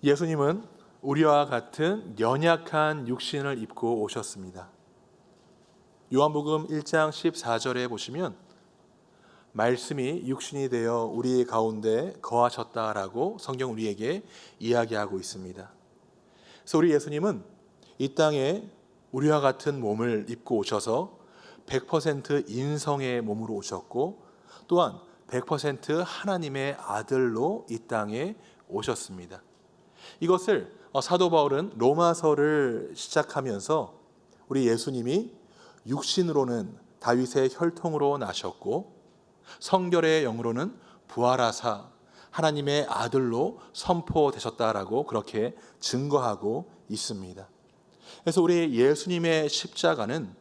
예수님은 우리와 같은 연약한 육신을 입고 오셨습니다. 요한복음 1장 14절에 보시면 말씀이 육신이 되어 우리 가운데 거하셨다라고 성경 우리에게 이야기하고 있습니다. 그래서 우리 예수님은 이 땅에 우리와 같은 몸을 입고 오셔서 100% 인성의 몸으로 오셨고 또한 100% 하나님의 아들로 이 땅에 오셨습니다. 이것을 사도 바울은 로마서를 시작하면서 우리 예수님이 육신으로는 다윗의 혈통으로 나셨고 성결의 영으로는 부활하사 하나님의 아들로 선포되셨다라고 그렇게 증거하고 있습니다. 그래서 우리 예수님의 십자가는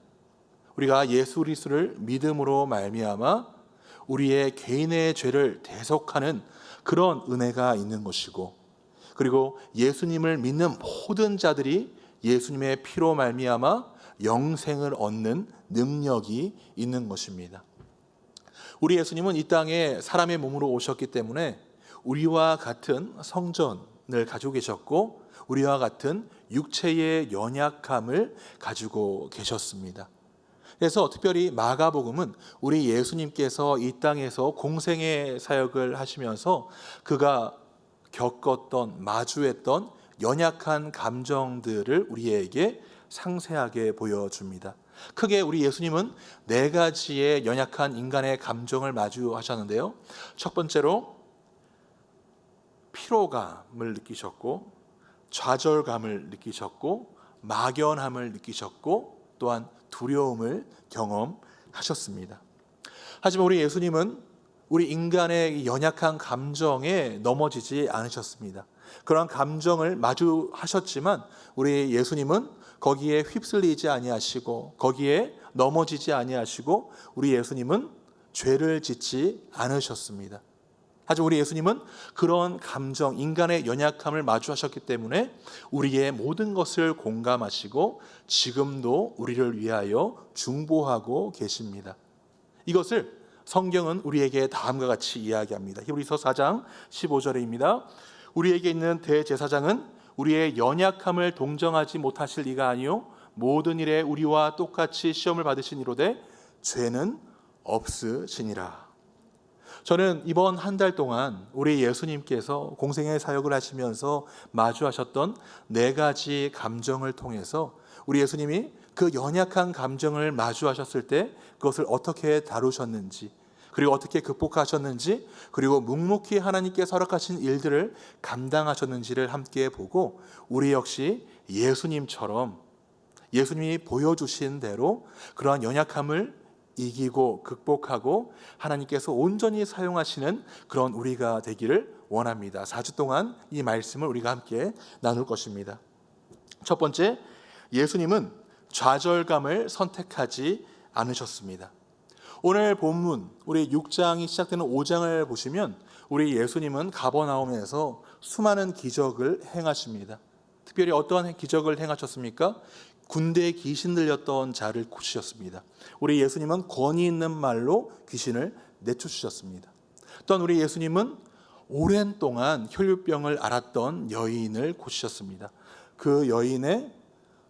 우리가 예수 그리스도를 믿음으로 말미암아 우리의 개인의 죄를 대속하는 그런 은혜가 있는 것이고, 그리고 예수님을 믿는 모든 자들이 예수님의 피로 말미암아 영생을 얻는 능력이 있는 것입니다. 우리 예수님은 이 땅에 사람의 몸으로 오셨기 때문에 우리와 같은 성전을 가지고 계셨고 우리와 같은 육체의 연약함을 가지고 계셨습니다. 그래서 특별히 마가복음은 우리 예수님께서 이 땅에서 공생의 사역을 하시면서 그가 겪었던, 마주했던 연약한 감정들을 우리에게 상세하게 보여줍니다. 크게 우리 예수님은 4가지의 연약한 인간의 감정을 마주하셨는데요. 첫 번째로 피로감을 느끼셨고, 좌절감을 느끼셨고, 막연함을 느끼셨고, 또한 두려움을 경험하셨습니다. 하지만 우리 예수님은 우리 인간의 연약한 감정에 넘어지지 않으셨습니다. 그러한 감정을 마주하셨지만 우리 예수님은 거기에 휩쓸리지 아니하시고 거기에 넘어지지 아니하시고 우리 예수님은 죄를 짓지 않으셨습니다. 하지만 우리 예수님은 그런 감정, 인간의 연약함을 마주하셨기 때문에 우리의 모든 것을 공감하시고 지금도 우리를 위하여 중보하고 계십니다. 이것을 성경은 우리에게 다음과 같이 이야기합니다. 히브리서 4장 15절입니다. 우리에게 있는 대제사장은 우리의 연약함을 동정하지 못하실 이가 아니요 모든 일에 우리와 똑같이 시험을 받으신 이로되 죄는 없으시니라. 저는 이번 한 달 동안 우리 예수님께서 공생의 사역을 하시면서 마주하셨던 4가지 감정을 통해서 우리 예수님이 그 연약한 감정을 마주하셨을 때 그것을 어떻게 다루셨는지, 그리고 어떻게 극복하셨는지, 그리고 묵묵히 하나님께서 허락하신 일들을 감당하셨는지를 함께 보고 우리 역시 예수님처럼 예수님이 보여주신 대로 그러한 연약함을 이기고 극복하고 하나님께서 온전히 사용하시는 그런 우리가 되기를 원합니다. 4주 동안 이 말씀을 우리가 함께 나눌 것입니다. 첫 번째, 예수님은 좌절감을 선택하지 않으셨습니다. 오늘 본문 우리 6장이 시작되는 5장을 보시면 우리 예수님은 가버나움에서 수많은 기적을 행하십니다. 특별히 어떠한 기적을 행하셨습니까? 군대에 귀신 들렸던 자를 고치셨습니다. 우리 예수님은 권위 있는 말로 귀신을 내쫓으셨습니다. 또한 우리 예수님은 오랜 동안 혈류병을 앓았던 여인을 고치셨습니다. 그 여인의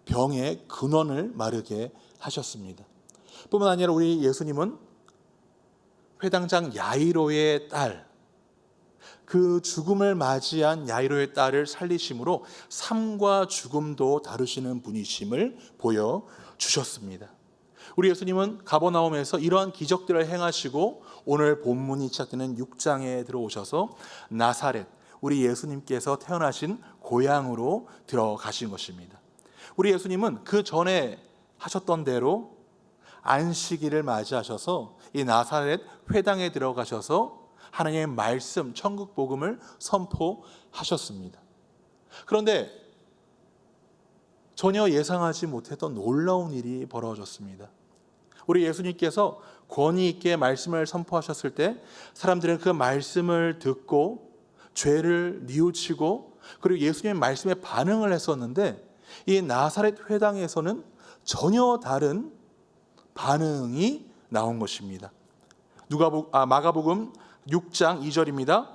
병의 근원을 마르게 하셨습니다. 뿐만 아니라 우리 예수님은 회당장 야이로의 딸, 그 죽음을 맞이한 야이로의 딸을 살리심으로 삶과 죽음도 다루시는 분이심을 보여주셨습니다. 우리 예수님은 가버나움에서 이러한 기적들을 행하시고 오늘 본문이 시작되는 6장에 들어오셔서 나사렛, 우리 예수님께서 태어나신 고향으로 들어가신 것입니다. 우리 예수님은 그 전에 하셨던 대로 안식일을 맞이하셔서 이 나사렛 회당에 들어가셔서 하나님의 말씀, 천국 복음을 선포하셨습니다. 그런데 전혀 예상하지 못했던 놀라운 일이 벌어졌습니다. 우리 예수님께서 권위 있게 말씀을 선포하셨을 때 사람들은 그 말씀을 듣고 죄를 뉘우치고 그리고 예수님의 말씀에 반응을 했었는데 이 나사렛 회당에서는 전혀 다른 반응이 나온 것입니다. 마가복음 6장 2절입니다.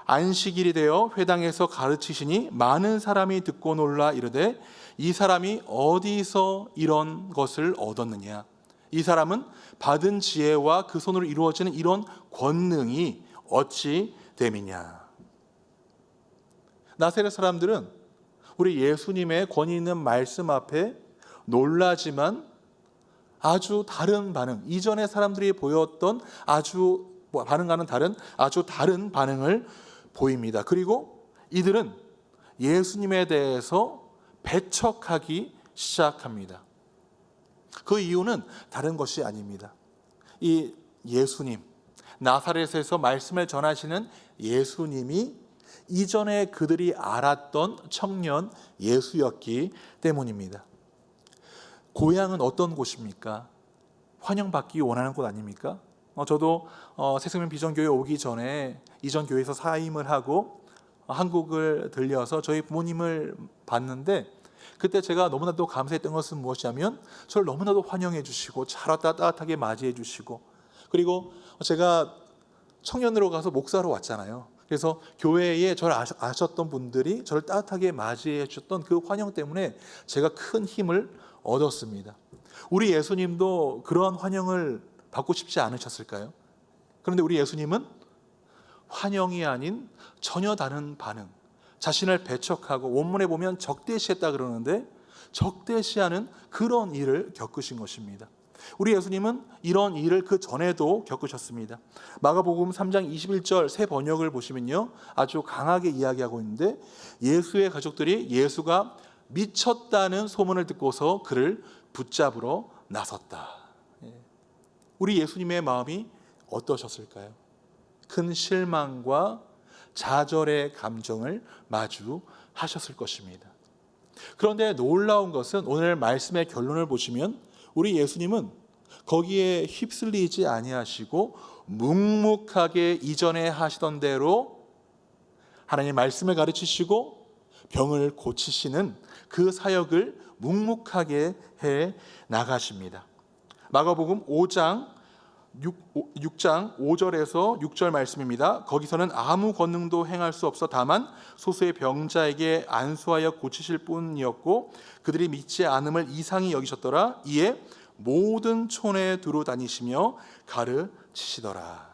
안식일이 되어 회당에서 가르치시니 많은 사람이 듣고 놀라 이르되 이 사람이 어디서 이런 것을 얻었느냐? 이 사람은 받은 지혜와 그 손으로 이루어지는 이런 권능이 어찌 됨이냐? 나사렛 사람들은 우리 예수님의 권위 있는 말씀 앞에 놀라지만 아주 다른 반응, 이전에 사람들이 보였던 반응과는 다른 아주 다른 반응을 보입니다. 그리고 이들은 예수님에 대해서 배척하기 시작합니다. 그 이유는 다른 것이 아닙니다. 이 예수님, 나사렛에서 말씀을 전하시는 예수님이 이전에 그들이 알았던 청년 예수였기 때문입니다. 고향은 어떤 곳입니까? 환영받기 원하는 곳 아닙니까? 저도 새생명 비전교회 오기 전에 이전 교회에서 사임을 하고 한국을 들려서 저희 부모님을 봤는데, 그때 제가 너무나도 감사했던 것은 무엇이냐면 저를 너무나도 환영해 주시고 잘 왔다 따뜻하게 맞이해 주시고, 그리고 제가 청년으로 가서 목사로 왔잖아요. 그래서 교회에 저를 아셨던 분들이 저를 따뜻하게 맞이해 주셨던 그 환영 때문에 제가 큰 힘을 얻었습니다. 우리 예수님도 그러한 환영을 받고 싶지 않으셨을까요? 그런데 우리 예수님은 환영이 아닌 전혀 다른 반응, 자신을 배척하고 원문에 보면 적대시했다 그러는데 적대시하는 그런 일을 겪으신 것입니다. 우리 예수님은 이런 일을 그 전에도 겪으셨습니다. 마가복음 3장 21절 새 번역을 보시면요, 아주 강하게 이야기하고 있는데 예수의 가족들이 예수가 미쳤다는 소문을 듣고서 그를 붙잡으러 나섰다. 우리 예수님의 마음이 어떠셨을까요? 큰 실망과 좌절의 감정을 마주하셨을 것입니다. 그런데 놀라운 것은 오늘 말씀의 결론을 보시면 우리 예수님은 거기에 휩쓸리지 아니하시고 묵묵하게 이전에 하시던 대로 하나님의 말씀을 가르치시고 병을 고치시는 그 사역을 묵묵하게 해 나가십니다. 마가복음 6장 5절에서 6절 말씀입니다. 거기서는 아무 권능도 행할 수 없어 다만 소수의 병자에게 안수하여 고치실 뿐이었고 그들이 믿지 않음을 이상히 여기셨더라. 이에 모든 촌에 두루 다니시며 가르치시더라.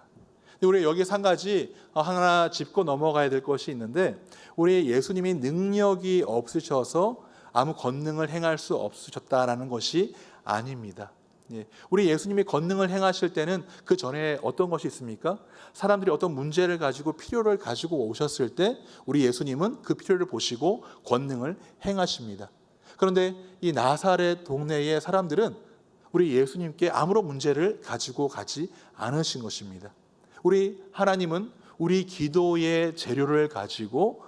우리 여기서 한 가지 하나 짚고 넘어가야 될 것이 있는데, 우리 예수님이 능력이 없으셔서 아무 권능을 행할 수 없으셨다라는 것이 아닙니다. 우리 예수님이 권능을 행하실 때는 그 전에 어떤 것이 있습니까? 사람들이 어떤 문제를 가지고 필요를 가지고 오셨을 때 우리 예수님은 그 필요를 보시고 권능을 행하십니다. 그런데 이 나사렛 동네의 사람들은 우리 예수님께 아무런 문제를 가지고 가지 않으신 것입니다. 우리 하나님은 우리 기도의 재료를 가지고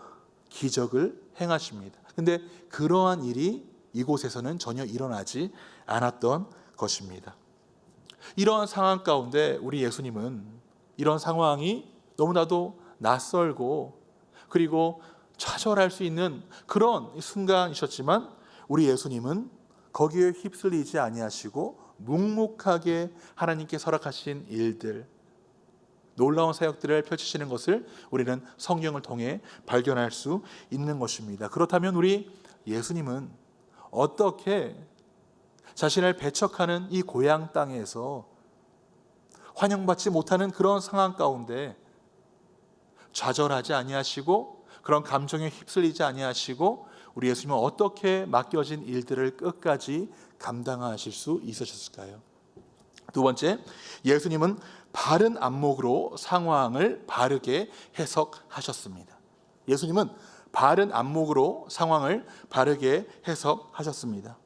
기적을 행하십니다. 그런데 그러한 일이 이곳에서는 전혀 일어나지 않았던 것입니다. 이러한 상황 가운데 우리 예수님은 이런 상황이 너무나도 낯설고 그리고 좌절할 수 있는 그런 순간이셨지만 우리 예수님은 거기에 휩쓸리지 아니하시고 묵묵하게 하나님께 허락하신 일들, 놀라운 사역들을 펼치시는 것을 우리는 성경을 통해 발견할 수 있는 것입니다. 그렇다면 우리 예수님은 어떻게 자신을 배척하는 이 고향 땅에서 환영받지 못하는 그런 상황 가운데 좌절하지 아니하시고 그런 감정에 휩쓸리지 아니하시고 우리 예수님은 어떻게 맡겨진 일들을 끝까지 감당하실 수 있으셨을까요? 두 번째, 예수님은 바른 안목으로 상황을 바르게 해석하셨습니다. 예수님은 바른 안목으로 상황을 바르게 해석하셨습니다.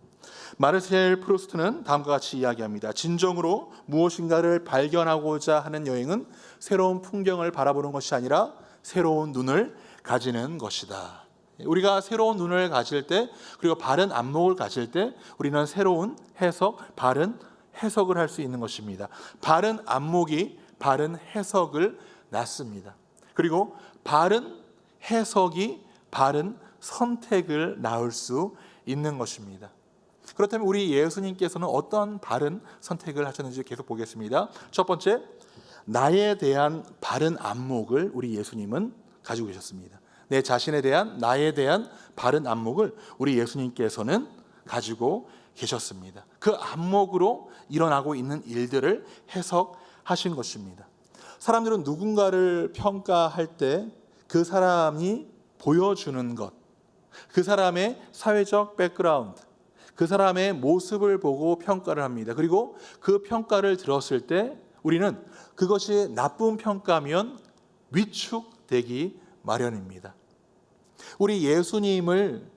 마르셀 프루스트는 다음과 같이 이야기합니다. 진정으로 무엇인가를 발견하고자 하는 여행은 새로운 풍경을 바라보는 것이 아니라 새로운 눈을 가지는 것이다. 우리가 새로운 눈을 가질 때, 그리고 바른 안목을 가질 때 우리는 새로운 해석, 바른 해석을 할 수 있는 것입니다. 바른 안목이 바른 해석을 낳습니다. 그리고 바른 해석이 바른 선택을 낳을 수 있는 것입니다. 그렇다면 우리 예수님께서는 어떤 바른 선택을 하셨는지 계속 보겠습니다. 첫 번째, 나에 대한 바른 안목을 우리 예수님은 가지고 계셨습니다. 내 자신에 대한, 나에 대한 바른 안목을 우리 예수님께서는 가지고 계셨습니다. 그 안목으로 일어나고 있는 일들을 해석하신 것입니다. 사람들은 누군가를 평가할 때 그 사람이 보여주는 것, 그 사람의 사회적 백그라운드, 그 사람의 모습을 보고 평가를 합니다. 그리고 그 평가를 들었을 때 우리는 그것이 나쁜 평가면 위축되기 마련입니다. 우리 예수님을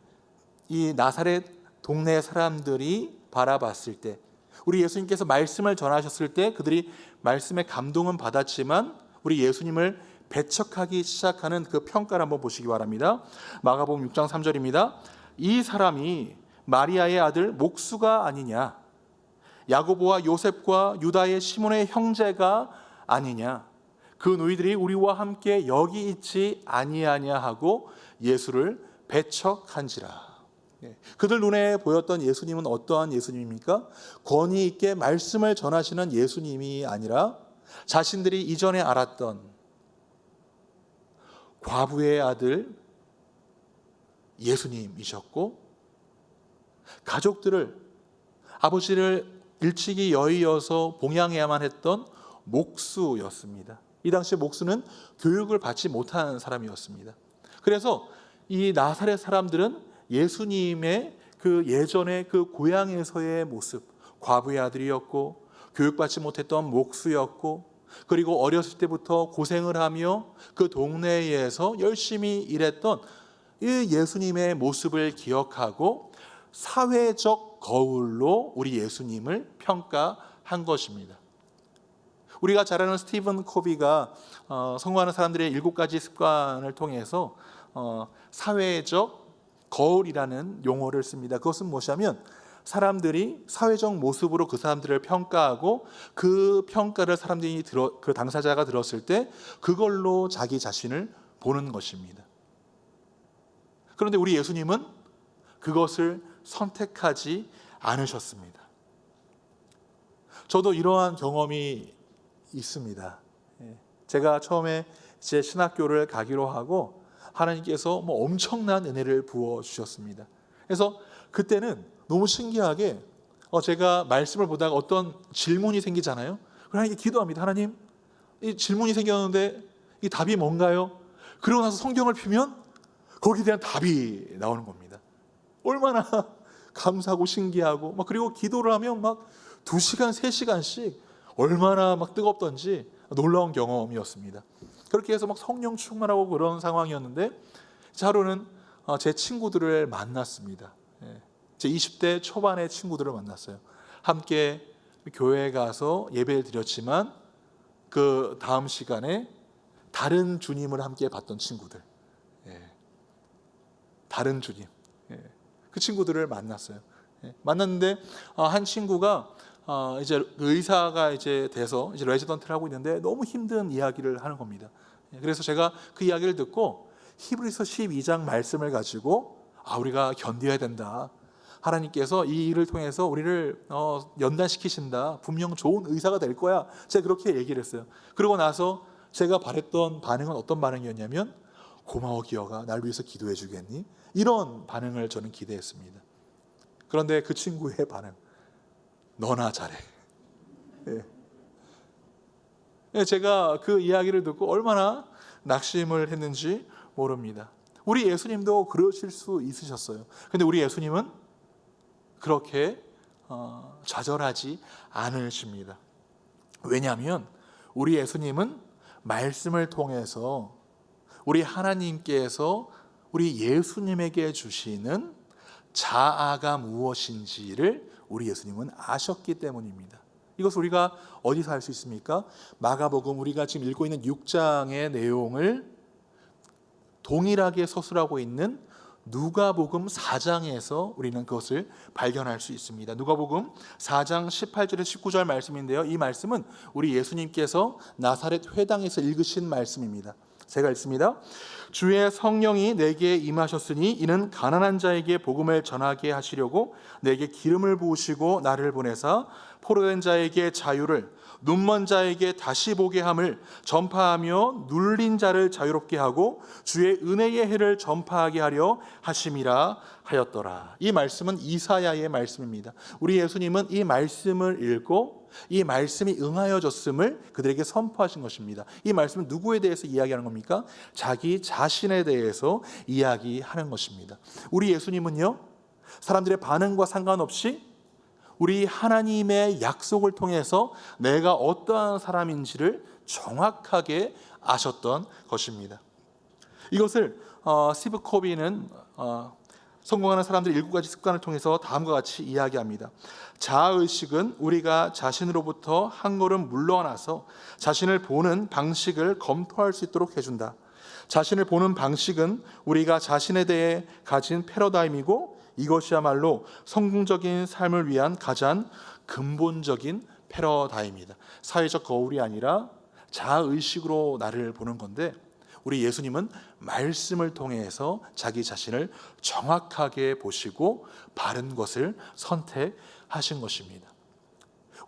이 나사렛 동네 사람들이 바라봤을 때, 우리 예수님께서 말씀을 전하셨을 때 그들이 말씀에 감동은 받았지만 우리 예수님을 배척하기 시작하는 그 평가를 한번 보시기 바랍니다. 마가복음 6장 3절입니다. 이 사람이 마리아의 아들 목수가 아니냐, 야고보와 요셉과 유다의 시몬의 형제가 아니냐, 그 너희들이 우리와 함께 여기 있지 아니하냐 하고 예수를 배척한지라. 그들 눈에 보였던 예수님은 어떠한 예수님입니까? 권위 있게 말씀을 전하시는 예수님이 아니라 자신들이 이전에 알았던 과부의 아들 예수님이셨고, 가족들을, 아버지를 일찍이 여의어서 봉양해야만 했던 목수였습니다. 이 당시 목수는 교육을 받지 못한 사람이었습니다. 그래서 이 나사렛 사람들은 예수님의 그 예전의 그 고향에서의 모습, 과부의 아들이었고 교육받지 못했던 목수였고, 그리고 어렸을 때부터 고생을 하며 그 동네에서 열심히 일했던 이 예수님의 모습을 기억하고 사회적 거울로 우리 예수님을 평가한 것입니다. 우리가 잘 아는 스티븐 코비가 성공하는 사람들의 7가지 습관을 통해서 사회적 거울이라는 용어를 씁니다. 그것은 무엇이냐면 사람들이 사회적 모습으로 그 사람들을 평가하고 그 평가를 사람들이 그 당사자가 들었을 때 그걸로 자기 자신을 보는 것입니다. 그런데 우리 예수님은 그것을 선택하지 않으셨습니다. 저도 이러한 경험이 있습니다. 제가 처음에 제 신학교를 가기로 하고 하나님께서 엄청난 은혜를 부어 주셨습니다. 그래서 그때는 너무 신기하게 제가 말씀을 보다가 어떤 질문이 생기잖아요. 하나님께 기도합니다. 하나님, 이 질문이 생겼는데 이 답이 뭔가요? 그러고 나서 성경을 펴면 거기에 대한 답이 나오는 겁니다. 얼마나 감사하고 신기하고, 그리고 기도를 하면 2시간, 3시간씩 얼마나 뜨겁던지 놀라운 경험이었습니다. 그렇게 해서 성령 충만하고 그런 상황이었는데, 하루는 제 친구들을 만났습니다. 제 20대 초반의 친구들을 만났어요. 함께 교회에 가서 예배를 드렸지만 그 다음 시간에 다른 주님을 함께 봤던 친구들, 다른 주님, 그 친구들을 만났어요. 만났는데 한 친구가 이제 의사가 이제 돼서 이제 레지던트를 하고 있는데 너무 힘든 이야기를 하는 겁니다. 그래서 제가 그 이야기를 듣고 히브리서 12장 말씀을 가지고 우리가 견뎌야 된다. 하나님께서 이 일을 통해서 우리를 연단시키신다. 분명 좋은 의사가 될 거야. 제가 그렇게 얘기를 했어요. 그러고 나서 제가 바랬던 반응은 어떤 반응이었냐면, 고마워 기어가, 날 위해서 기도해 주겠니? 이런 반응을 저는 기대했습니다. 그런데 그 친구의 반응, 너나 잘해. 제가 그 이야기를 듣고 얼마나 낙심을 했는지 모릅니다. 우리 예수님도 그러실 수 있으셨어요. 근데 우리 예수님은 그렇게 좌절하지 않으십니다. 왜냐하면 우리 예수님은 말씀을 통해서 우리 하나님께서 우리 예수님에게 주시는 자아가 무엇인지를 우리 예수님은 아셨기 때문입니다. 이것을 우리가 어디서 알 수 있습니까? 마가복음, 우리가 지금 읽고 있는 6장의 내용을 동일하게 서술하고 있는 누가복음 4장에서 우리는 그것을 발견할 수 있습니다. 누가복음 4장 18절에서 19절 말씀인데요, 이 말씀은 우리 예수님께서 나사렛 회당에서 읽으신 말씀입니다. 제가 읽습니다. 주의 성령이 내게 임하셨으니 이는 가난한 자에게 복음을 전하게 하시려고 내게 기름을 부으시고 나를 보내사 포로된 자에게 자유를, 눈먼 자에게 다시 보게 함을 전파하며 눌린 자를 자유롭게 하고 주의 은혜의 해를 전파하게 하려 하심이라 하였더라. 이 말씀은 이사야의 말씀입니다. 우리 예수님은 이 말씀을 읽고 이 말씀이 응하여졌음을 그들에게 선포하신 것입니다. 이 말씀은 누구에 대해서 이야기하는 겁니까? 자기 자신에 대해서 이야기하는 것입니다. 우리 예수님은요, 사람들의 반응과 상관없이 우리 하나님의 약속을 통해서 내가 어떠한 사람인지를 정확하게 아셨던 것입니다. 이것을 스티브 코비는 성공하는 사람들의 7가지 습관을 통해서 다음과 같이 이야기합니다. 자아의식은 우리가 자신으로부터 한 걸음 물러나서 자신을 보는 방식을 검토할 수 있도록 해준다. 자신을 보는 방식은 우리가 자신에 대해 가진 패러다임이고 이것이야말로 성공적인 삶을 위한 가장 근본적인 패러다임이다. 사회적 거울이 아니라 자아의식으로 나를 보는 건데, 우리 예수님은 말씀을 통해서 자기 자신을 정확하게 보시고 바른 것을 선택하신 것입니다.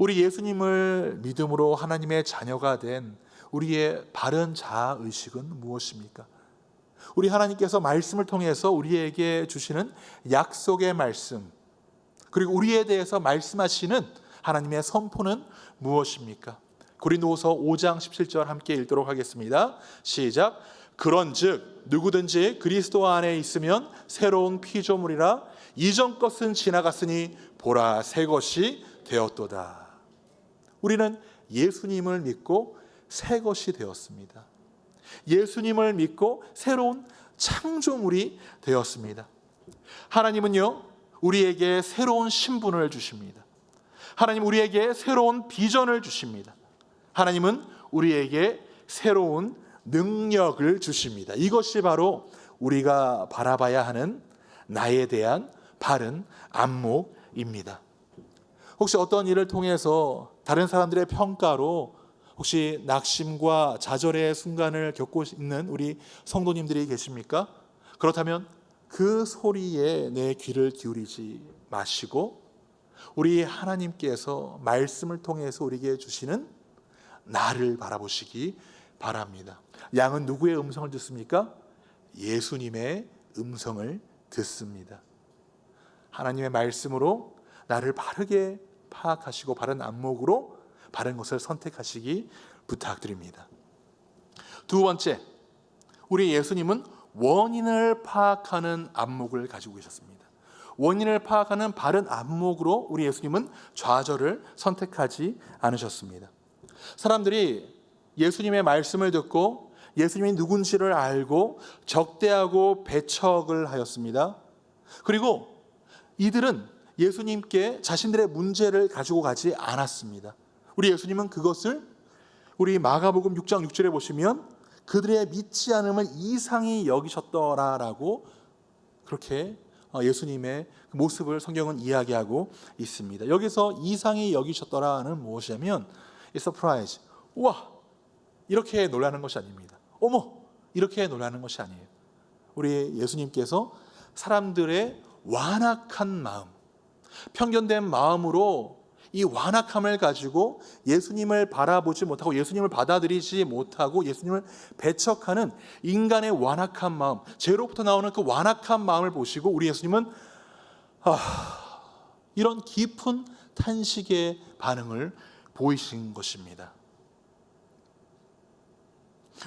우리 예수님을 믿음으로 하나님의 자녀가 된 우리의 바른 자아의식은 무엇입니까? 우리 하나님께서 말씀을 통해서 우리에게 주시는 약속의 말씀, 그리고 우리에 대해서 말씀하시는 하나님의 선포는 무엇입니까? 고린도후서 5장 17절 함께 읽도록 하겠습니다. 시작. 그런즉 누구든지 그리스도 안에 있으면 새로운 피조물이라 이전 것은 지나갔으니 보라 새 것이 되었도다. 우리는 예수님을 믿고 새 것이 되었습니다. 예수님을 믿고 새로운 창조물이 되었습니다. 하나님은요, 우리에게 새로운 신분을 주십니다. 하나님 우리에게 새로운 비전을 주십니다. 하나님은 우리에게 새로운 능력을 주십니다. 이것이 바로 우리가 바라봐야 하는 나에 대한 바른 안목입니다. 혹시 어떤 일을 통해서 다른 사람들의 평가로 혹시 낙심과 좌절의 순간을 겪고 있는 우리 성도님들이 계십니까? 그렇다면 그 소리에 내 귀를 기울이지 마시고 우리 하나님께서 말씀을 통해서 우리에게 주시는 나를 바라보시기 바랍니다. 양은 누구의 음성을 듣습니까? 예수님의 음성을 듣습니다. 하나님의 말씀으로 나를 바르게 파악하시고 바른 안목으로 바른 것을 선택하시기 부탁드립니다. 두 번째, 우리 예수님은 원인을 파악하는 안목을 가지고 계셨습니다. 원인을 파악하는 바른 안목으로 우리 예수님은 좌절을 선택하지 않으셨습니다. 사람들이 예수님의 말씀을 듣고 예수님이 누군지를 알고 적대하고 배척을 하였습니다. 그리고 이들은 예수님께 자신들의 문제를 가지고 가지 않았습니다. 우리 예수님은 그것을 우리 마가복음 6장 6절에 보시면 그들의 믿지 않음을 이상히 여기셨더라라고 그렇게 예수님의 모습을 성경은 이야기하고 있습니다. 여기서 이상히 여기셨더라는 무엇이냐면 서프라이즈, 우와 이렇게 놀라는 것이 아닙니다. 어머 이렇게 놀라는 것이 아니에요. 우리 예수님께서 사람들의 완악한 마음, 편견된 마음으로 이 완악함을 가지고 예수님을 바라보지 못하고 예수님을 받아들이지 못하고 예수님을 배척하는 인간의 완악한 마음, 죄로부터 나오는 그 완악한 마음을 보시고 우리 예수님은 이런 깊은 탄식의 반응을 보이신 것입니다.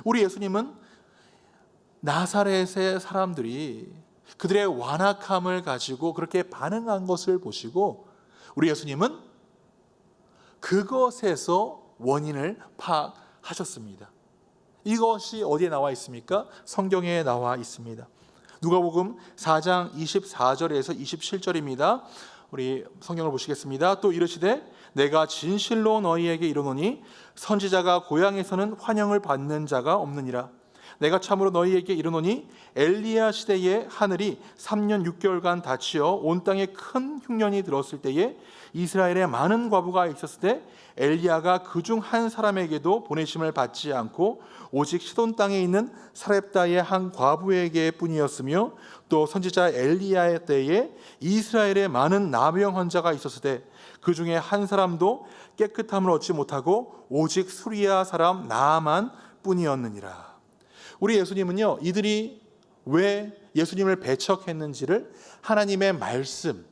우리 예수님은 나사렛의 사람들이 그들의 완악함을 가지고 그렇게 반응한 것을 보시고 우리 예수님은 그것에서 원인을 파악하셨습니다. 이것이 어디에 나와 있습니까? 성경에 나와 있습니다. 누가복음 4장 24절에서 27절입니다. 우리 성경을 보시겠습니다. 또 이르시되 내가 진실로 너희에게 이르노니 선지자가 고향에서는 환영을 받는 자가 없느니라. 내가 참으로 너희에게 이르노니 엘리야 시대에 하늘이 3년 6개월간 닫히어 온 땅에 큰 흉년이 들었을 때에 이스라엘에 많은 과부가 있었을 때 엘리야가 그중 한 사람에게도 보내심을 받지 않고 오직 시돈 땅에 있는 사렙다의 한 과부에게 뿐이었으며 또 선지자 엘리야의 때에 이스라엘에 많은 나병 환자가 있었을 때 그 중에 한 사람도 깨끗함을 얻지 못하고 오직 수리아 사람 나아만 뿐이었느니라. 우리 예수님은요, 이들이 왜 예수님을 배척했는지를 하나님의 말씀,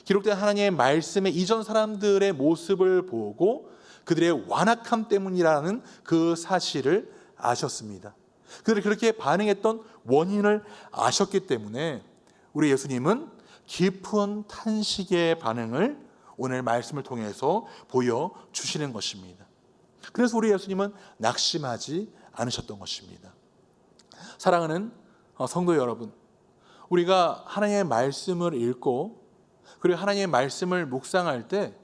기록된 하나님의 말씀의 이전 사람들의 모습을 보고 그들의 완악함 때문이라는 그 사실을 아셨습니다. 그들이 그렇게 반응했던 원인을 아셨기 때문에 우리 예수님은 깊은 탄식의 반응을 오늘 말씀을 통해서 보여주시는 것입니다. 그래서 우리 예수님은 낙심하지 않으셨던 것입니다. 사랑하는 성도 여러분, 우리가 하나님의 말씀을 읽고 그리고 하나님의 말씀을 묵상할 때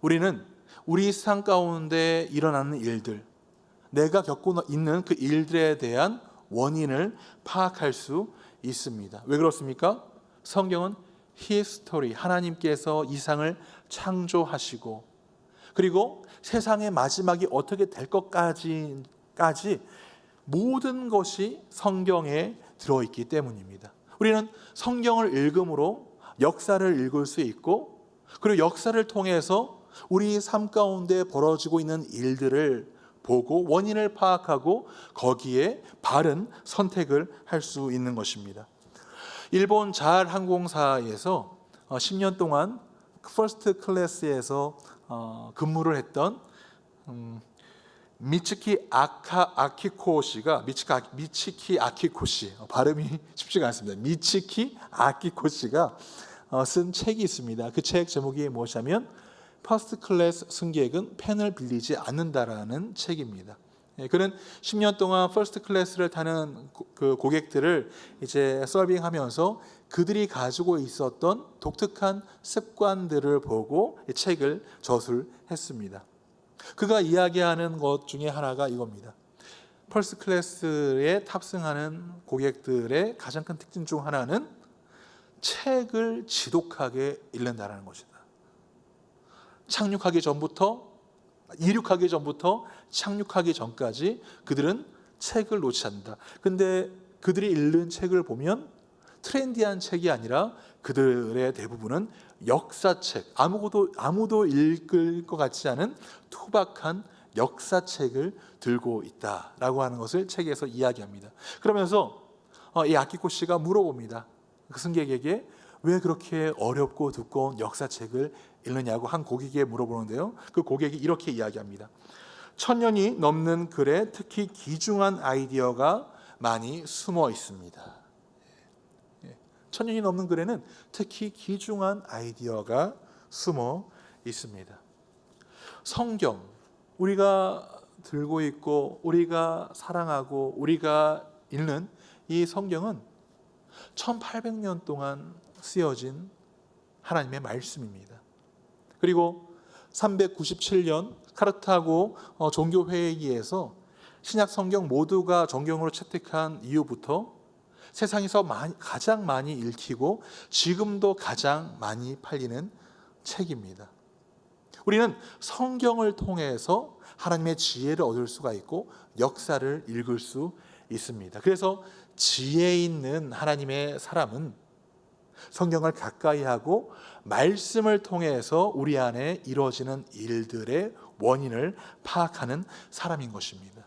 우리는 우리 삶 가운데 일어나는 일들, 내가 겪고 있는 그 일들에 대한 원인을 파악할 수 있습니다. 왜 그렇습니까? 성경은 히스토리, 하나님께서 이 세상을 창조하시고 그리고 세상의 마지막이 어떻게 될 것까지 모든 것이 성경에 들어있기 때문입니다. 우리는 성경을 읽음으로 역사를 읽을 수 있고 그리고 역사를 통해서 우리 삶 가운데 벌어지고 있는 일들을 보고 원인을 파악하고 거기에 바른 선택을 할 수 있는 것입니다. 일본 자알 항공사에서 10년 동안 퍼스트 클래스에서 근무를 했던 미츠키 아키코 씨가 미치키 아키코 씨 발음이 쉽지가 않습니다. 미치키 아키코 씨가 쓴 책이 있습니다. 그 책 제목이 무엇이냐면 퍼스트 클래스 승객은 펜을 빌리지 않는다라는 책입니다. 그는 10년 동안 퍼스트 클래스를 타는 그 고객들을 이제 서빙하면서 그들이 가지고 있었던 독특한 습관들을 보고 이 책을 저술했습니다. 그가 이야기하는 것 중에 하나가 이겁니다. 퍼스트 클래스에 탑승하는 고객들의 가장 큰 특징 중 하나는 책을 지독하게 읽는다는 것이다. 이륙하기 전부터 착륙하기 전까지 그들은 책을 놓지 않는다. 근데 그들이 읽는 책을 보면 트렌디한 책이 아니라 그들의 대부분은 역사책, 아무도 읽을 것 같지 않은 투박한 역사책을 들고 있다라고 하는 것을 책에서 이야기합니다. 그러면서 이 아키코 씨가 물어봅니다. 그 승객에게 왜 그렇게 어렵고 두꺼운 역사책을 읽느냐고 한 고객에게 물어보는데요. 그 고객이 이렇게 이야기합니다. 1000년이 넘는 글에 특히 귀중한 아이디어가 많이 숨어 있습니다. 1000년이 넘는 글에는 특히 귀중한 아이디어가 숨어 있습니다. 성경, 우리가 들고 있고 우리가 사랑하고 우리가 읽는 이 성경은 1800년 동안 쓰여진 하나님의 말씀입니다. 그리고 397년 카르타고 종교회의에서 신약 성경 모두가 정경으로 채택한 이후부터 세상에서 가장 많이 읽히고 지금도 가장 많이 팔리는 책입니다. 우리는 성경을 통해서 하나님의 지혜를 얻을 수가 있고 역사를 읽을 수 있습니다. 그래서 지혜 있는 하나님의 사람은 성경을 가까이 하고 말씀을 통해서 우리 안에 이루어지는 일들의 원인을 파악하는 사람인 것입니다.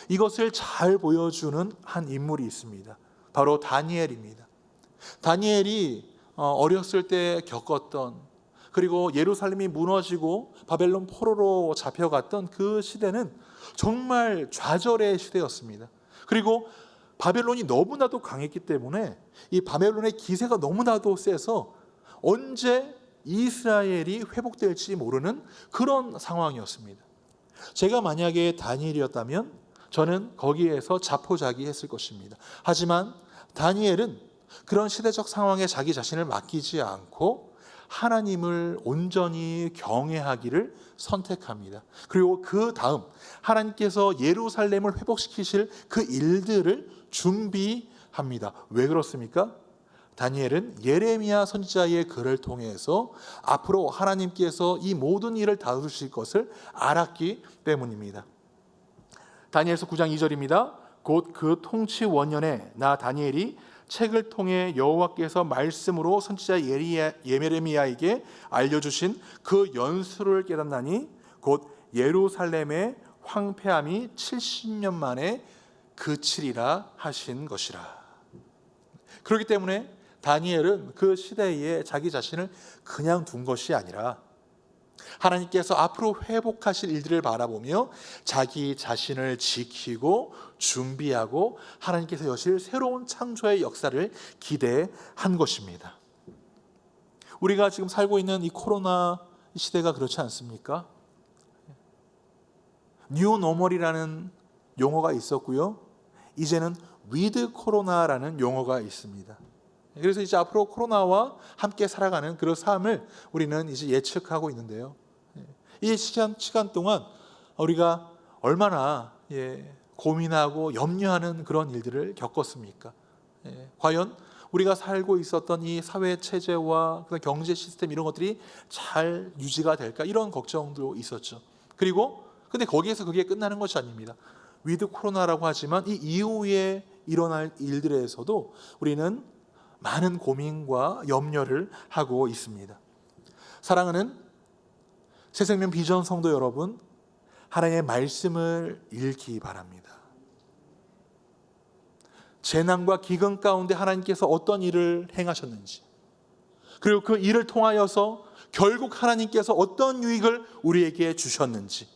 이것을 잘 보여주는 한 인물이 있습니다. 바로 다니엘입니다. 다니엘이 어렸을 때 겪었던, 그리고 예루살렘이 무너지고 바벨론 포로로 잡혀갔던 그 시대는 정말 좌절의 시대였습니다. 그리고 바벨론이 너무나도 강했기 때문에 이 바벨론의 기세가 너무나도 세서 언제 이스라엘이 회복될지 모르는 그런 상황이었습니다. 제가 만약에 다니엘이었다면 저는 거기에서 자포자기했을 것입니다. 하지만 다니엘은 그런 시대적 상황에 자기 자신을 맡기지 않고 하나님을 온전히 경외하기를 선택합니다. 그리고 그 다음 하나님께서 예루살렘을 회복시키실 그 일들을 준비합니다. 왜 그렇습니까? 다니엘은 예레미야 선지자의 글을 통해서 앞으로 하나님께서 이 모든 일을 다루실 것을 알았기 때문입니다. 다니엘서 9장 2절입니다. 곧 그 통치 원년에 나 다니엘이 책을 통해 여호와께서 말씀으로 선지자 예레미야에게 알려주신 그 연수를 깨닫나니 곧 예루살렘의 황폐함이 70년 만에 그치리라 하신 것이라. 그렇기 때문에 다니엘은 그 시대에 자기 자신을 그냥 둔 것이 아니라 하나님께서 앞으로 회복하실 일들을 바라보며 자기 자신을 지키고 준비하고 하나님께서 여실 새로운 창조의 역사를 기대한 것입니다. 우리가 지금 살고 있는 이 코로나 시대가 그렇지 않습니까? 뉴노멀이라는 용어가 있었고요. 이제는 위드 코로나라는 용어가 있습니다. 그래서 이제 앞으로 코로나와 함께 살아가는 그런 삶을 우리는 이제 예측하고 있는데요. 이 시간 동안 우리가 얼마나 고민하고 염려하는 그런 일들을 겪었습니까? 과연 우리가 살고 있었던 이 사회 체제와 경제 시스템 이런 것들이 잘 유지가 될까? 이런 걱정도 있었죠. 그리고 근데 거기에서 그게 끝나는 것이 아닙니다. 위드 코로나라고 하지만 이 이후에 일어날 일들에서도 우리는 많은 고민과 염려를 하고 있습니다. 사랑하는 새생명 비전 성도 여러분, 하나님의 말씀을 읽기 바랍니다. 재난과 기근 가운데 하나님께서 어떤 일을 행하셨는지, 그리고 그 일을 통하여서 결국 하나님께서 어떤 유익을 우리에게 주셨는지,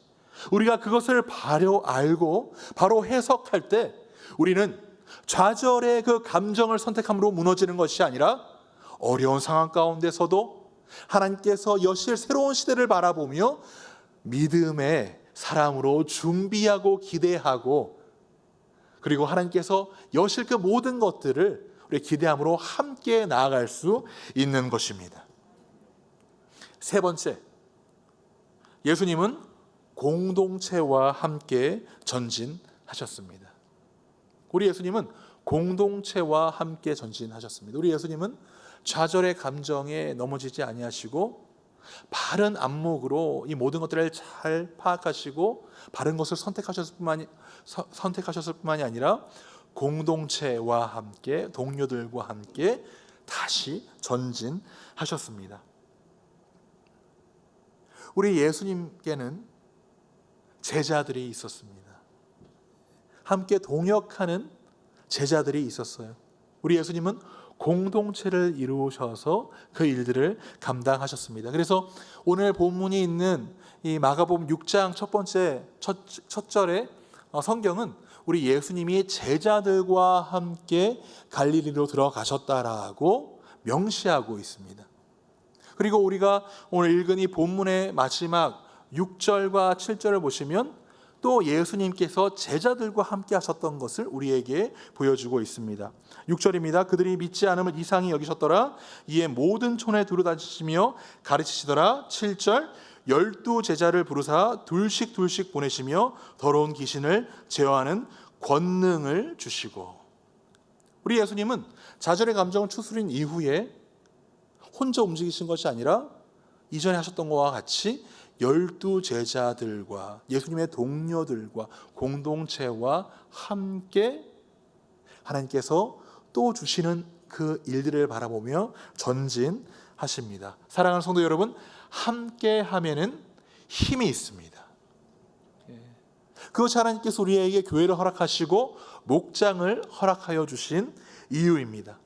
우리가 그것을 바로 알고 바로 해석할 때 우리는 좌절의 그 감정을 선택함으로 무너지는 것이 아니라 어려운 상황 가운데서도 하나님께서 여실 새로운 시대를 바라보며 믿음의 사람으로 준비하고 기대하고, 그리고 하나님께서 여실 그 모든 것들을 우리 기대함으로 함께 나아갈 수 있는 것입니다. 세 번째, 예수님은 공동체와 함께 전진하셨습니다. 우리 예수님은 공동체와 함께 전진하셨습니다. 우리 예수님은 좌절의 감정에 넘어지지 아니하시고 바른 안목으로 이 모든 것들을 잘 파악하시고 바른 것을 선택하셨을 뿐만이 아니라 공동체와 함께, 동료들과 함께 다시 전진하셨습니다. 우리 예수님께는 제자들이 있었습니다. 함께 동역하는 제자들이 있었어요. 우리 예수님은 공동체를 이루셔서 그 일들을 감당하셨습니다. 그래서 오늘 본문이 있는 이 마가복음 6장 첫 절에 성경은 우리 예수님이 제자들과 함께 갈릴리로 들어가셨다라고 명시하고 있습니다. 그리고 우리가 오늘 읽은 이 본문의 마지막 6절과 7절을 보시면 또 예수님께서 제자들과 함께 하셨던 것을 우리에게 보여주고 있습니다. 6절입니다. 그들이 믿지 않음을 이상히 여기셨더라. 이에 모든 촌에 두루다니시며 가르치시더라. 7절 12 제자를 부르사 둘씩 보내시며 더러운 귀신을 제어하는 권능을 주시고. 우리 예수님은 좌절의 감정을 추스린 이후에 혼자 움직이신 것이 아니라 이전에 하셨던 것과 같이 12 제자들과 예수님의 동료들과 공동체와 함께 하나님께서 또 주시는 그 일들을 바라보며 전진하십니다. 사랑하는 성도 여러분, 함께 하면은 힘이 있습니다. 그것이 하나님께서 우리에게 교회를 허락하시고 목장을 허락하여 주신 이유입니다.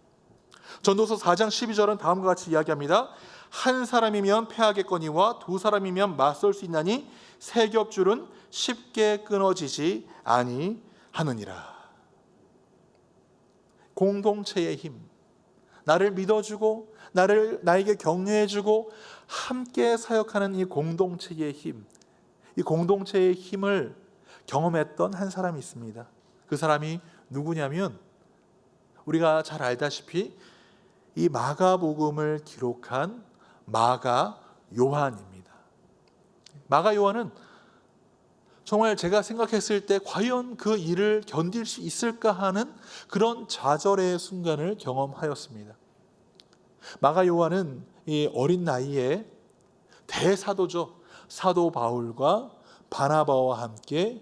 전도서 4장 12절은 다음과 같이 이야기합니다. 한 사람이면 패하겠거니와 두 사람이면 맞설 수 있나니 세 겹줄은 쉽게 끊어지지 아니하느니라. 공동체의 힘, 나를 믿어주고 나에게 격려해주고 함께 사역하는 이 공동체의 힘, 이 공동체의 힘을 경험했던 한 사람이 있습니다. 그 사람이 누구냐면 우리가 잘 알다시피 이 마가복음을 기록한 마가 요한입니다. 마가 요한은 정말 제가 생각했을 때 과연 그 일을 견딜 수 있을까 하는 그런 좌절의 순간을 경험하였습니다. 마가 요한은 이 어린 나이에 대사도죠. 사도 바울과 바나바와 함께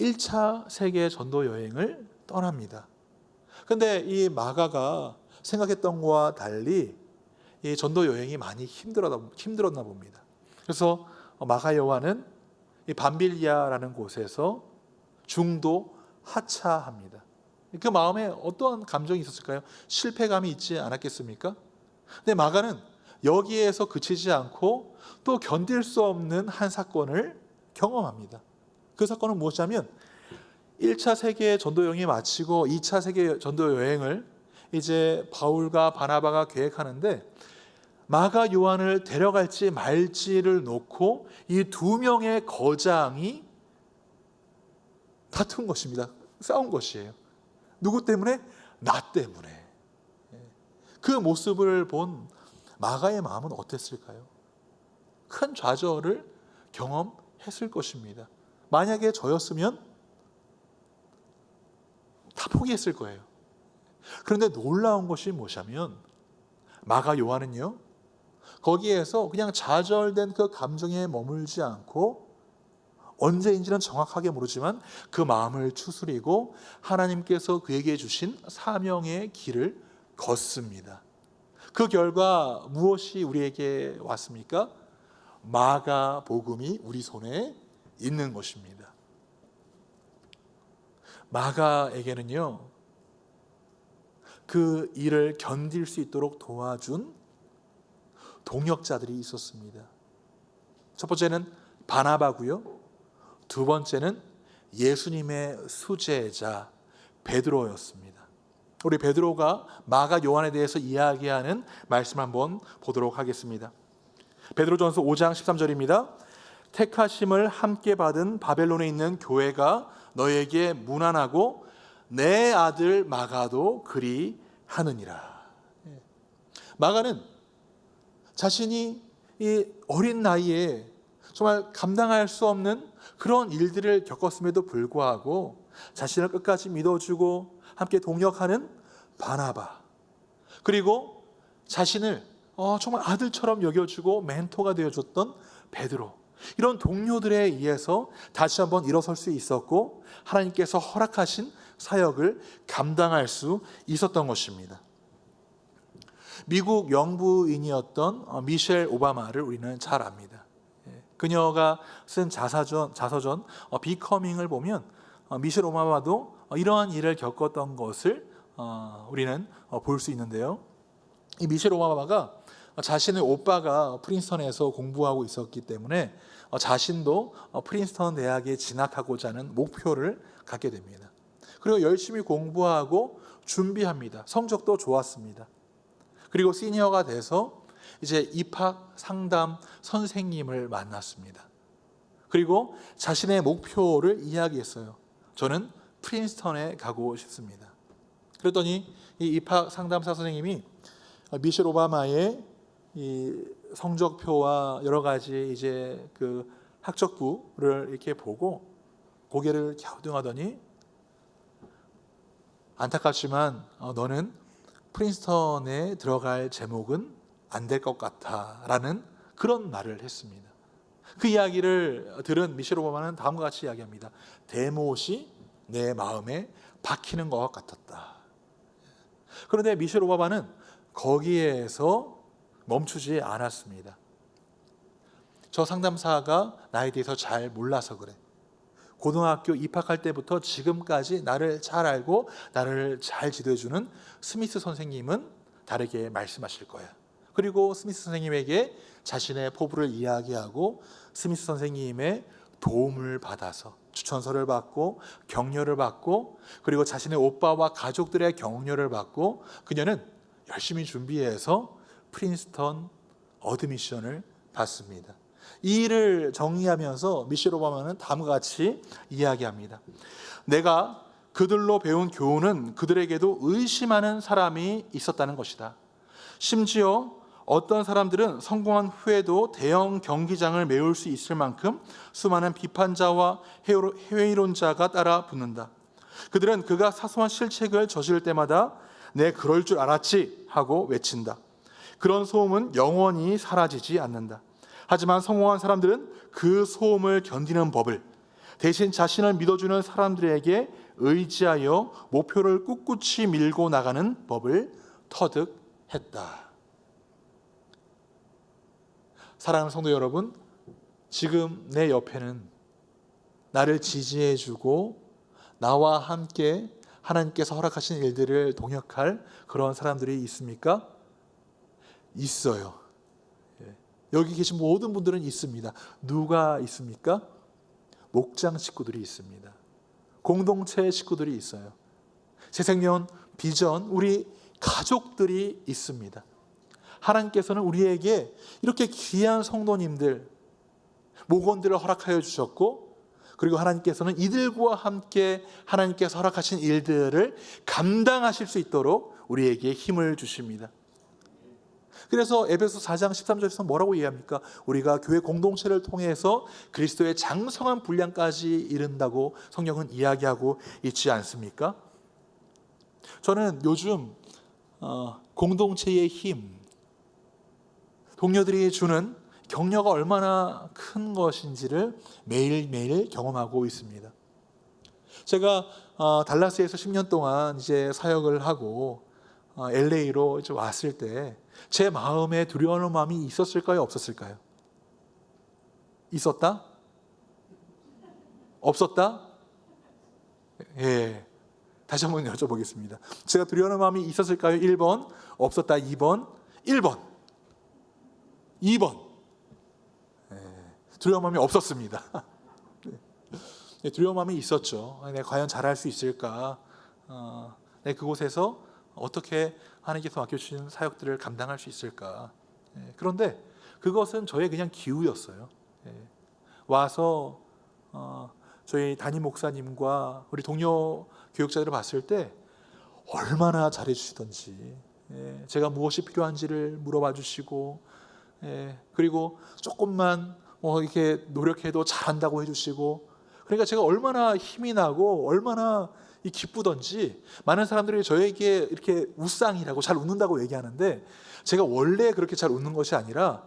1차 세계 전도 여행을 떠납니다. 근데 이 마가가 생각했던 것과 달리 이 전도 여행이 많이 힘들었나 봅니다. 그래서 마가 요한은 이 밤빌리아라는 곳에서 중도 하차합니다. 그 마음에 어떠한 감정이 있었을까요? 실패감이 있지 않았겠습니까? 근데 마가는 여기에서 그치지 않고 또 견딜 수 없는 한 사건을 경험합니다. 그 사건은 무엇이냐면 1차 세계 전도 여행이 마치고 2차 세계 전도 여행을 이제 바울과 바나바가 계획하는데 마가 요한을 데려갈지 말지를 놓고 이 두 명의 거장이 다툰 것입니다. 싸운 것이에요. 누구 때문에? 나 때문에. 그 모습을 본 마가의 마음은 어땠을까요? 큰 좌절을 경험했을 것입니다. 만약에 저였으면 다 포기했을 거예요. 그런데 놀라운 것이 뭐냐면 마가 요한은요, 거기에서 그냥 좌절된 그 감정에 머물지 않고 언제인지는 정확하게 모르지만 그 마음을 추스리고 하나님께서 그에게 주신 사명의 길을 걷습니다. 그 결과 무엇이 우리에게 왔습니까? 마가 복음이 우리 손에 있는 것입니다. 마가에게는요, 그 일을 견딜 수 있도록 도와준 동역자들이 있었습니다. 첫 번째는 바나바고요. 두 번째는 예수님의 수제자 베드로였습니다. 우리 베드로가 마가 요한에 대해서 이야기하는 말씀 한번 보도록 하겠습니다. 베드로전서 5장 13절입니다. 택하심을 함께 받은 바벨론에 있는 교회가 너에게 문안하고 내 아들 마가도 그리 하느니라. 마가는 자신이 이 어린 나이에 정말 감당할 수 없는 그런 일들을 겪었음에도 불구하고 자신을 끝까지 믿어주고 함께 동역하는 바나바, 그리고 자신을 정말 아들처럼 여겨주고 멘토가 되어줬던 베드로, 이런 동료들에 의해서 다시 한번 일어설 수 있었고 하나님께서 허락하신 사역을 감당할 수 있었던 것입니다. 미국 영부인이었던 미셸 오바마를 우리는 잘 압니다. 그녀가 쓴 자서전 비커밍을 보면 미셸 오바마도 이러한 일을 겪었던 것을 우리는 볼 수 있는데요. 이 미셸 오바마가 자신의 오빠가 프린스턴에서 공부하고 있었기 때문에 자신도 프린스턴 대학에 진학하고자 하는 목표를 갖게 됩니다. 그리고 열심히 공부하고 준비합니다. 성적도 좋았습니다. 그리고 시니어가 돼서 이제 입학 상담 선생님을 만났습니다. 그리고 자신의 목표를 이야기했어요. 저는 프린스턴에 가고 싶습니다. 그랬더니 이 입학 상담사 선생님이 미셸 오바마의 이 성적표와 여러 가지 이제 그 학적부를 이렇게 보고 고개를 갸우뚱하더니 안타깝지만 너는 프린스턴에 들어갈 제목은 안 될 것 같아라는 그런 말을 했습니다. 그 이야기를 들은 미셸 오바마는 다음과 같이 이야기합니다. 대못이 내 마음에 박히는 것 같았다. 그런데 미셸 오바마는 거기에서 멈추지 않았습니다. 저 상담사가 나에 대해서 잘 몰라서 그래. 고등학교 입학할 때부터 지금까지 나를 잘 알고 나를 잘 지도해주는 스미스 선생님은 다르게 말씀하실 거야. 그리고 스미스 선생님에게 자신의 포부를 이야기하고 스미스 선생님의 도움을 받아서 추천서를 받고 격려를 받고 그리고 자신의 오빠와 가족들의 격려를 받고 그녀는 열심히 준비해서 프린스턴 어드미션을 받습니다. 이 일을 정리하면서 미셸 오바마는 다음과 같이 이야기합니다. 내가 그들로 배운 교훈은 그들에게도 의심하는 사람이 있었다는 것이다. 심지어 어떤 사람들은 성공한 후에도 대형 경기장을 메울 수 있을 만큼 수많은 비판자와 회의론자가 따라 붙는다. 그들은 그가 사소한 실책을 저지를 때마다 내 그럴 줄 알았지 하고 외친다. 그런 소음은 영원히 사라지지 않는다. 하지만 성공한 사람들은 그 소음을 견디는 법을 대신 자신을 믿어주는 사람들에게 의지하여 목표를 꿋꿋이 밀고 나가는 법을 터득했다. 사랑하는 성도 여러분, 지금 내 옆에는 나를 지지해주고 나와 함께 하나님께서 허락하신 일들을 동역할 그런 사람들이 있습니까? 있어요. 여기 계신 모든 분들은 있습니다. 누가 있습니까? 목장 식구들이 있습니다. 공동체 식구들이 있어요. 새생명 비전 우리 가족들이 있습니다. 하나님께서는 우리에게 이렇게 귀한 성도님들, 목원들을 허락하여 주셨고, 그리고 하나님께서는 이들과 함께 하나님께서 허락하신 일들을 감당하실 수 있도록 우리에게 힘을 주십니다. 그래서 에베소 4장 13절에서 뭐라고 이해합니까? 우리가 교회 공동체를 통해서 그리스도의 장성한 분량까지 이른다고 성경은 이야기하고 있지 않습니까? 저는 요즘 공동체의 힘, 동료들이 주는 격려가 얼마나 큰 것인지를 매일매일 경험하고 있습니다. 제가 달라스에서 10년 동안 이제 사역을 하고 LA로 이제 왔을 때 제 마음에 두려워하는 마음이 있었을까요? 없었을까요? 있었다? 없었다? 예. 다시 한번 여쭤보겠습니다. 제가 두려워하는 마음이 있었을까요? 1번. 없었다. 2번. 1번. 2번. 두려운 마음이 없었습니다. 두려운 마음이 있었죠. 내가 과연 잘할 수 있을까? 내가 그곳에서 어떻게 하나님께서 맡겨주신 사역들을 감당할 수 있을까? 그런데 그것은 저의 그냥 기우였어요. 와서 저희 담임 목사님과 우리 동료 교육자들을 봤을 때 얼마나 잘해주시던지, 제가 무엇이 필요한지를 물어봐 주시고, 그리고 조금만 이렇게 노력해도 잘한다고 해주시고, 그러니까 제가 얼마나 힘이 나고 얼마나 기쁘던지, 많은 사람들이 저에게 이렇게 웃상이라고, 잘 웃는다고 얘기하는데, 제가 원래 그렇게 잘 웃는 것이 아니라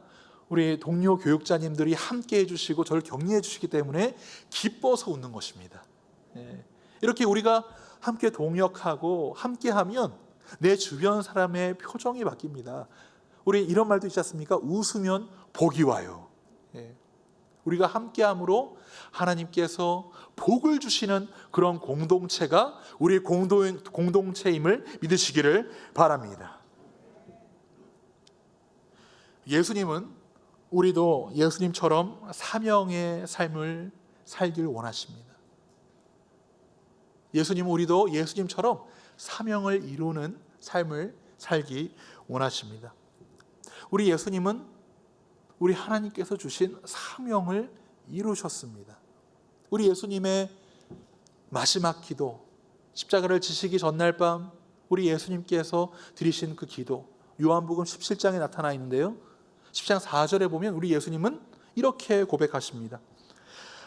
우리 동료 교육자님들이 함께 해주시고 저를 격려해 주시기 때문에 기뻐서 웃는 것입니다. 이렇게 우리가 함께 동역하고 함께하면 내 주변 사람의 표정이 바뀝니다. 우리 이런 말도 있지 않습니까? 웃으면 복이 와요. 우리가 함께함으로 하나님께서 복을 주시는 그런 공동체가 우리 공동체임을 믿으시기를 바랍니다. 예수님은 우리도 예수님처럼 사명의 삶을 살길 원하십니다. 예수님은 우리도 예수님처럼 사명을 이루는 삶을 살기 원하십니다. 우리 예수님은 우리 하나님께서 주신 사명을 이루셨습니다. 우리 예수님의 마지막 기도, 십자가를 지시기 전날 밤 우리 예수님께서 드리신 그 기도, 요한복음 17장에 나타나 있는데요, 10장 4절에 보면 우리 예수님은 이렇게 고백하십니다.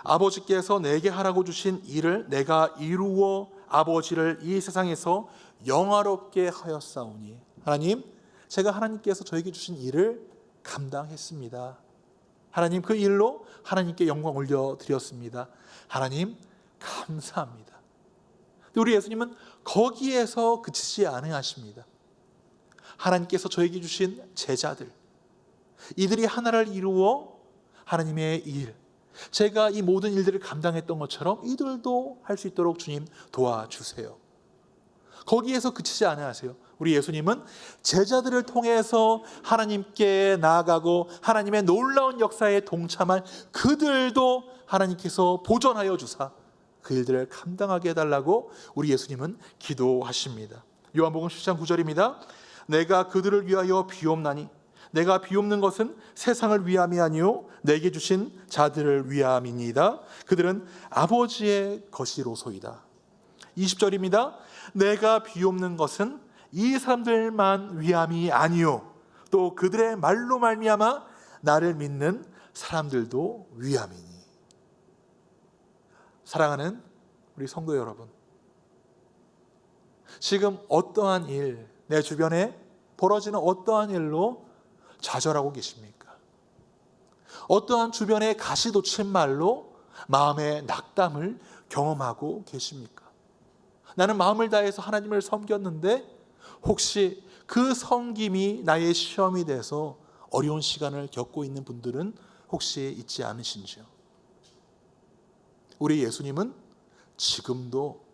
아버지께서 내게 하라고 주신 일을 내가 이루어 아버지를 이 세상에서 영화롭게 하였사오니, 하나님, 제가 하나님께서 저에게 주신 일을 감당했습니다. 하나님, 그 일로 하나님께 영광 올려드렸습니다. 하나님, 감사합니다. 우리 예수님은 거기에서 그치지 않으십니다. 하나님께서 저에게 주신 제자들, 이들이 하나를 이루어 하나님의 일, 제가 이 모든 일들을 감당했던 것처럼 이들도 할 수 있도록 주님 도와주세요. 거기에서 그치지 않으세요. 우리 예수님은 제자들을 통해서 하나님께 나아가고 하나님의 놀라운 역사에 동참할 그들도 하나님께서 보존하여 주사 그 일들을 감당하게 해달라고 우리 예수님은 기도하십니다. 요한복음 10장 9절입니다. 내가 그들을 위하여 비옵나니 내가 비옵는 것은 세상을 위함이 아니요 내게 주신 자들을 위함이니이다. 그들은 아버지의 것이로소이다. 20절입니다. 내가 비옵는 것은 이 사람들만 위함이 아니요 또 그들의 말로 말미암아 나를 믿는 사람들도 위함이니. 사랑하는 우리 성도 여러분, 지금 어떠한 일, 내 주변에 벌어지는 어떠한 일로 좌절하고 계십니까? 어떠한 주변의 가시돋친 말로 마음의 낙담을 경험하고 계십니까? 나는 마음을 다해서 하나님을 섬겼는데 혹시 그 섬김이 나의 시험이 돼서 어려운 시간을 겪고 있는 분들은 혹시 있지 않으신지요? 우리 예수님은 지금도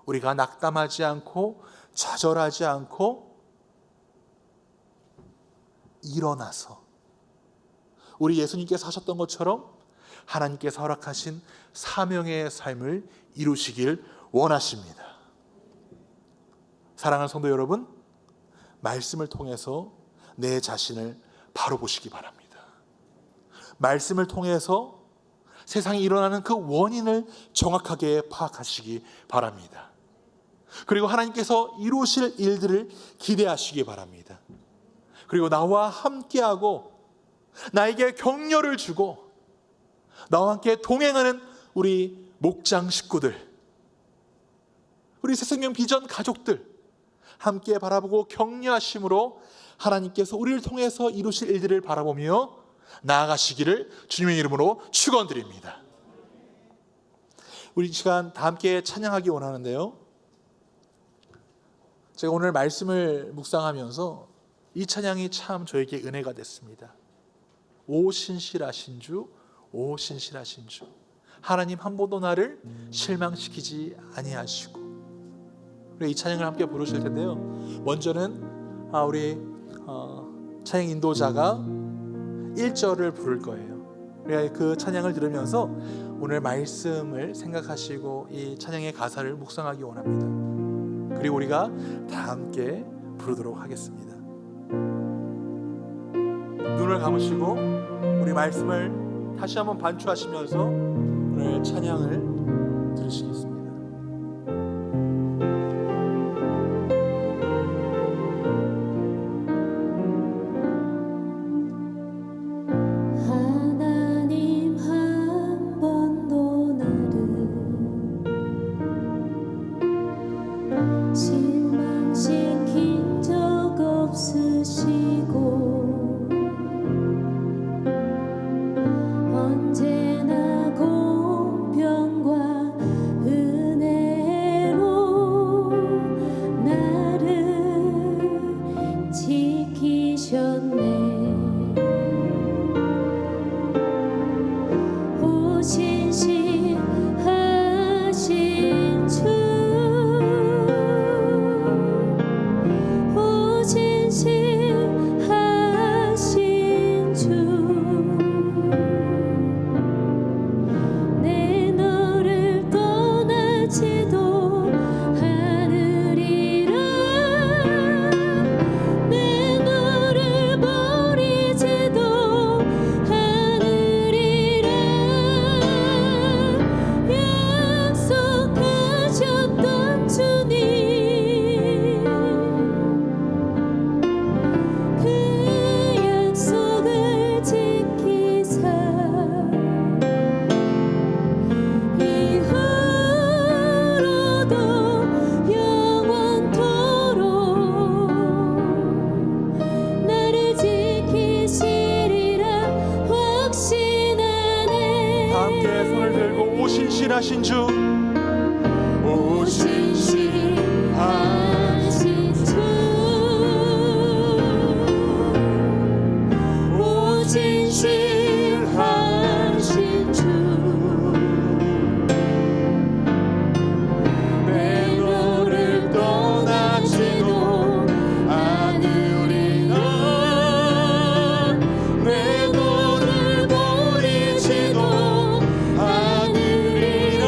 우리가 낙담하지 않고 좌절하지 않고 일어나서 우리 예수님께서 하셨던 것처럼 하나님께서 허락하신 사명의 삶을 이루시길 원하십니다. 사랑하는 성도 여러분, 말씀을 통해서 내 자신을 바로 보시기 바랍니다. 말씀을 통해서 세상에 일어나는 그 원인을 정확하게 파악하시기 바랍니다. 그리고 하나님께서 이루실 일들을 기대하시기 바랍니다. 그리고 나와 함께하고 나에게 격려를 주고 나와 함께 동행하는 우리 목장 식구들, 우리 새생명 비전 가족들 함께 바라보고 격려하심으로 하나님께서 우리를 통해서 이루실 일들을 바라보며 나아가시기를 주님의 이름으로 축원드립니다. 우리 시간 다 함께 찬양하기 원하는데요, 제가 오늘 말씀을 묵상하면서 이 찬양이 참 저에게 은혜가 됐습니다. 오 신실하신 주, 오 신실하신 주, 하나님 한 번도 나를 실망시키지 아니하시고. 우리 이 찬양을 함께 부르실 텐데요, 먼저는 우리 찬양 인도자가 1절을 부를 거예요. 우리가 그 찬양을 들으면서 오늘 말씀을 생각하시고 이 찬양의 가사를 묵상하기 원합니다. 그리고 우리가 다 함께 부르도록 하겠습니다. 눈을 감으시고 우리 말씀을 다시 한번 반추하시면서 오늘 찬양을 들으시겠습니다. 신실하신 주, 오 신실하신 주, 오 신실하신 주, 내 너를 떠나지도 않으리라, 내 너를 버리지도 않으리라.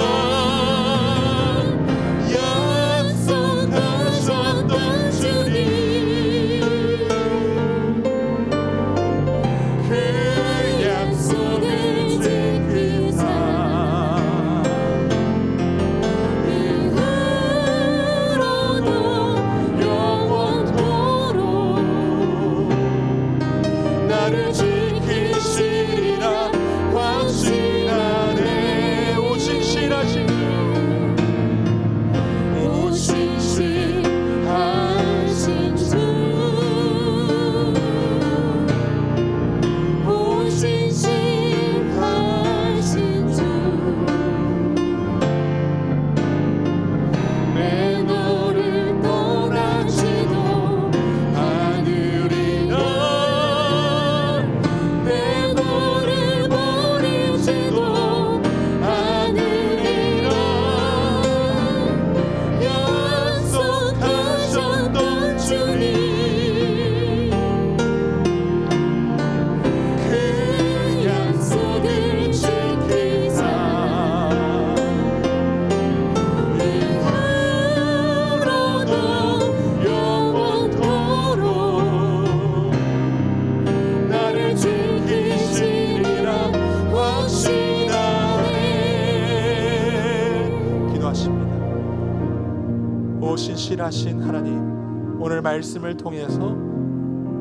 동일하신 하나님, 오늘 말씀을 통해서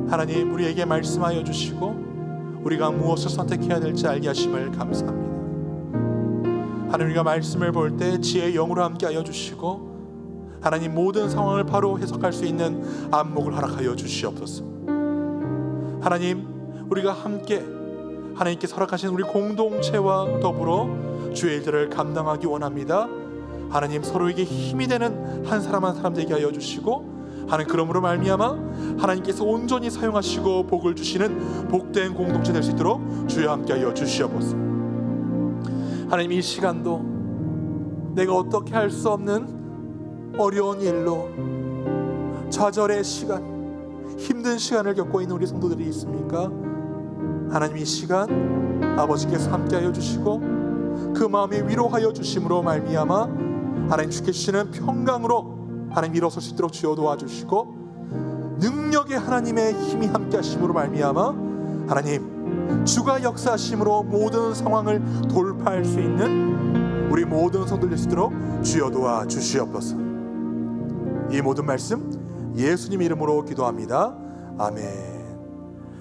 하나님 우리에게 말씀하여 주시고 우리가 무엇을 선택해야 될지 알게 하심을 감사합니다. 하나님, 우리가 말씀을 볼 때 지혜의 영으로 함께 하여 주시고 하나님 모든 상황을 바로 해석할 수 있는 안목을 허락하여 주시옵소서. 하나님, 우리가 함께 하나님께서 허락하신 우리 공동체와 더불어 주의 일들을 감당하기 원합니다. 하나님, 서로에게 힘이 되는 한 사람 한 사람 되게 하여 주시고 하나님, 그러므로 말미암아 하나님께서 온전히 사용하시고 복을 주시는 복된 공동체 될 수 있도록 주여 함께 하여 주시옵소서. 하나님, 이 시간도 내가 어떻게 할 수 없는 어려운 일로 좌절의 시간, 힘든 시간을 겪고 있는 우리 성도들이 있습니까? 하나님, 이 시간 아버지께서 함께 하여 주시고 그 마음에 위로하여 주심으로 말미암아 하나님 주께 주시는 평강으로 하나님 일어설 수 있도록 주여 도와주시고 능력의 하나님의 힘이 함께 하심으로 말미암아 하나님 주가 역사하심으로 모든 상황을 돌파할 수 있는 우리 모든 성도들 될 수 있도록 주여 도와주시옵소서. 이 모든 말씀 예수님 이름으로 기도합니다. 아멘.